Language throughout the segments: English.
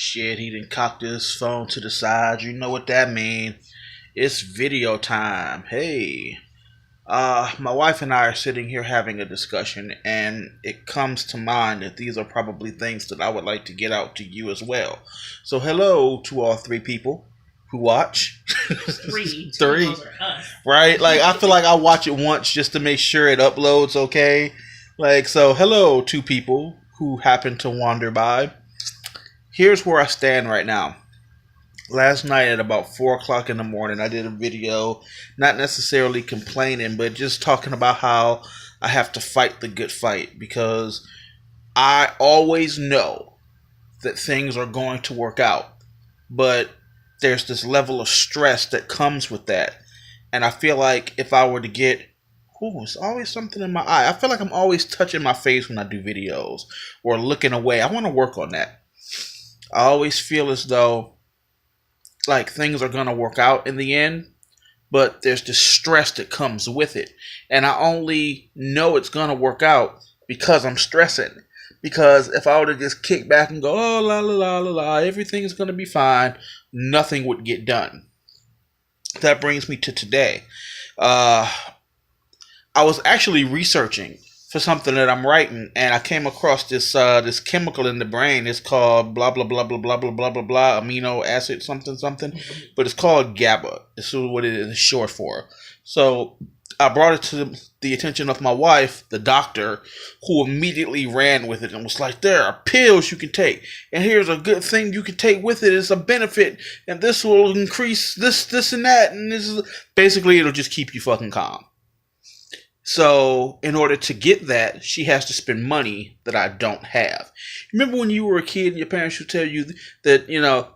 shit, he done cocked his phone to the side. You know what that mean? It's video time. Hey. My wife and I are sitting here having a discussion, and it comes to mind that these are probably things that I would like to get out to you as well. So, hello to all three people who watch. Three. Three. Those are us. Right? Like, I feel like I watch it once just to make sure it uploads okay. Like, so, hello, two people who happen to wander by. Here's where I stand right now. Last night at about 4 o'clock in the morning, I did a video, not necessarily complaining, but just talking about how I have to fight the good fight because I always know that things are going to work out, but there's this level of stress that comes with that. And I feel like if I were to get, it's always something in my eye. I feel like I'm always touching my face when I do videos or looking away. I want to work on that. I always feel as though like things are going to work out in the end, but there's this stress that comes with it. And I only know it's going to work out because I'm stressing. Because if I were to just kick back and go, oh, la, la, la, la, la, everything is going to be fine, nothing would get done. That brings me to today. I was actually researching for something that I'm writing, and I came across this this chemical in the brain. It's called blah blah blah blah blah blah blah blah blah amino acid something something, but it's called GABA. This is what it is short for. So I brought it to the attention of my wife, the doctor, who immediately ran with it and was like, "There are pills you can take, and here's a good thing you can take with it. It's a benefit, and this will increase this and that, and this is basically it'll just keep you fucking calm." So, in order to get that, she has to spend money that I don't have. Remember when you were a kid and your parents would tell you that,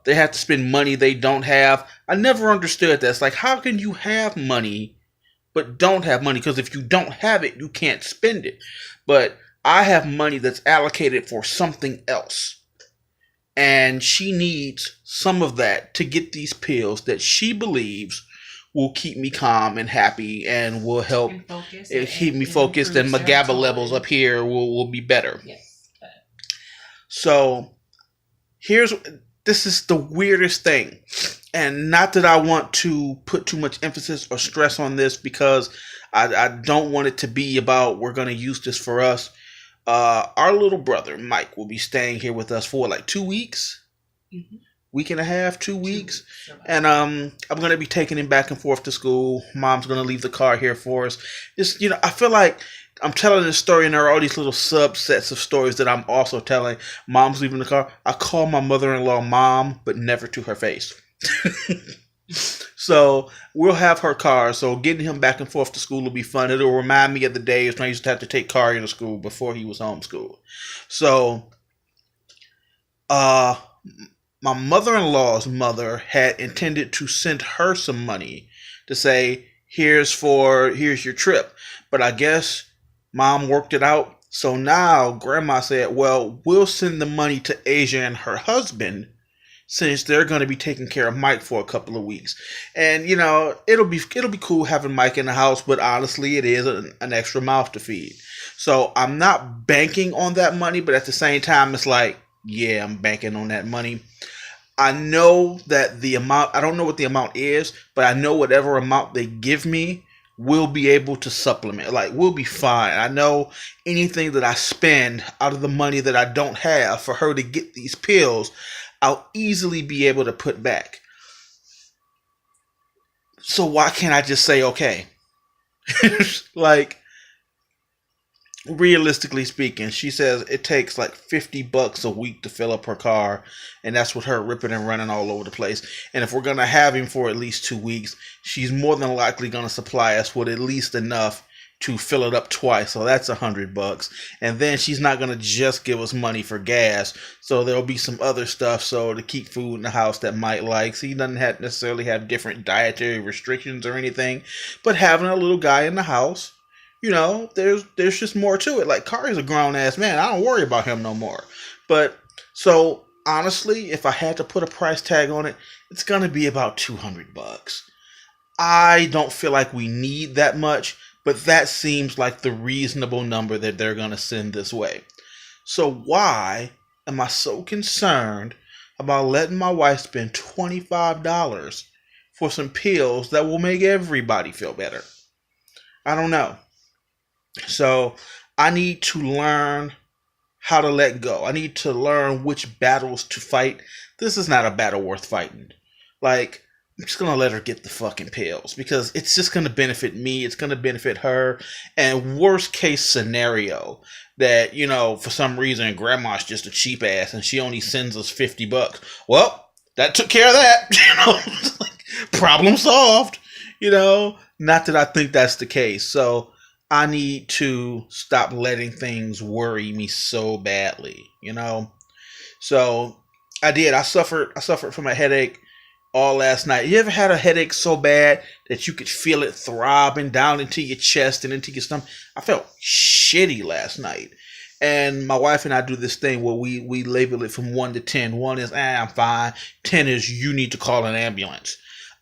they have to spend money they don't have? I never understood that. It's like, how can you have money but don't have money? Because if you don't have it, you can't spend it. But I have money that's allocated for something else. And she needs some of that to get these pills that she believes will keep me calm and happy and will help keep me focused, and my GABA levels up here will be better. Yes. So this is the weirdest thing. And not that I want to put too much emphasis or stress on this, because I don't want it to be about we're going to use this for us. Our little brother, Mike, will be staying here with us for like 2 weeks. Mm-hmm. Week and a half, 2 weeks. And I'm going to be taking him back and forth to school. Mom's going to leave the car here for us. Just, I feel like I'm telling this story and there are all these little subsets of stories that I'm also telling. Mom's leaving the car. I call my mother-in-law Mom, but never to her face. So we'll have her car. So getting him back and forth to school will be fun. It'll remind me of the days when I used to have to take Kari to school before he was homeschooled. So, my mother-in-law's mother had intended to send her some money to say, here's your trip. But I guess Mom worked it out. So now Grandma said, well, we'll send the money to Asia and her husband, since they're going to be taking care of Mike for a couple of weeks. And, it'll be cool having Mike in the house, but honestly, it is an extra mouth to feed. So I'm not banking on that money, but at the same time, it's like, yeah, I'm banking on that money. I know that the amount, I don't know what the amount is, but I know whatever amount they give me will be able to supplement. Like, we'll be fine. I know anything that I spend out of the money that I don't have for her to get these pills, I'll easily be able to put back. So why can't I just say, okay? Like, realistically speaking, she says it takes like $50 a week to fill up her car, and that's with her ripping and running all over the place. And if we're going to have him for at least 2 weeks, she's more than likely going to supply us with at least enough to fill it up twice. So that's $100. And then she's not going to just give us money for gas. So there'll be some other stuff. So to keep food in the house that Mike likes. He doesn't necessarily have different dietary restrictions or anything, but having a little guy in the house, there's just more to it. Like, Kari's a grown ass man. I don't worry about him no more. But so honestly, if I had to put a price tag on it, it's going to be about $200. I don't feel like we need that much, but that seems like the reasonable number that they're going to send this way. So why am I so concerned about letting my wife spend $25 for some pills that will make everybody feel better. I don't know. So I need to learn how to let go. I need to learn which battles to fight. This is not a battle worth fighting. Like, I'm just gonna let her get the fucking pills because it's just gonna benefit me. It's gonna benefit her. And worst case scenario, that for some reason grandma's just a cheap ass and she only sends us $50. Well, that took care of that. Problem solved. Not that I think that's the case. So I need to stop letting things worry me so badly. So I did. I suffered from a headache all last night. You ever had a headache so bad that you could feel it throbbing down into your chest and into your stomach? I felt shitty last night. And my wife and I do this thing where we label it from 1 to 10. 1 is, I'm fine. 10 is, you need to call an ambulance.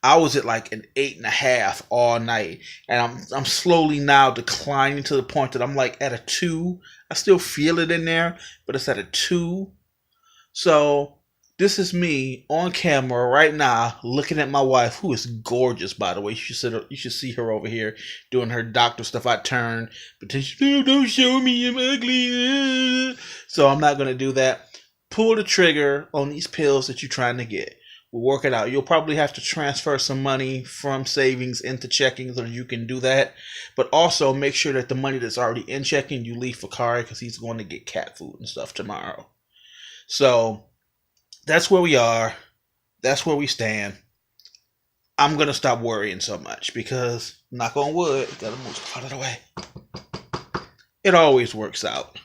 I was at like an 8.5 all night. And I'm slowly now declining to the point that I'm like at a 2. I still feel it in there, but it's at a 2. So this is me on camera right now looking at my wife, who is gorgeous, by the way. You should see her over here doing her doctor stuff. I turned, but then she, don't show me I'm ugly. So I'm not going to do that. Pull the trigger on these pills that you're trying to get. We'll work it out. You'll probably have to transfer some money from savings into checking so you can do that. But also make sure that the money that's already in checking, you leave for Kari because he's going to get cat food and stuff tomorrow. So that's where we are. That's where we stand. I'm going to stop worrying so much because, knock on wood, gotta move out of the way. It always works out.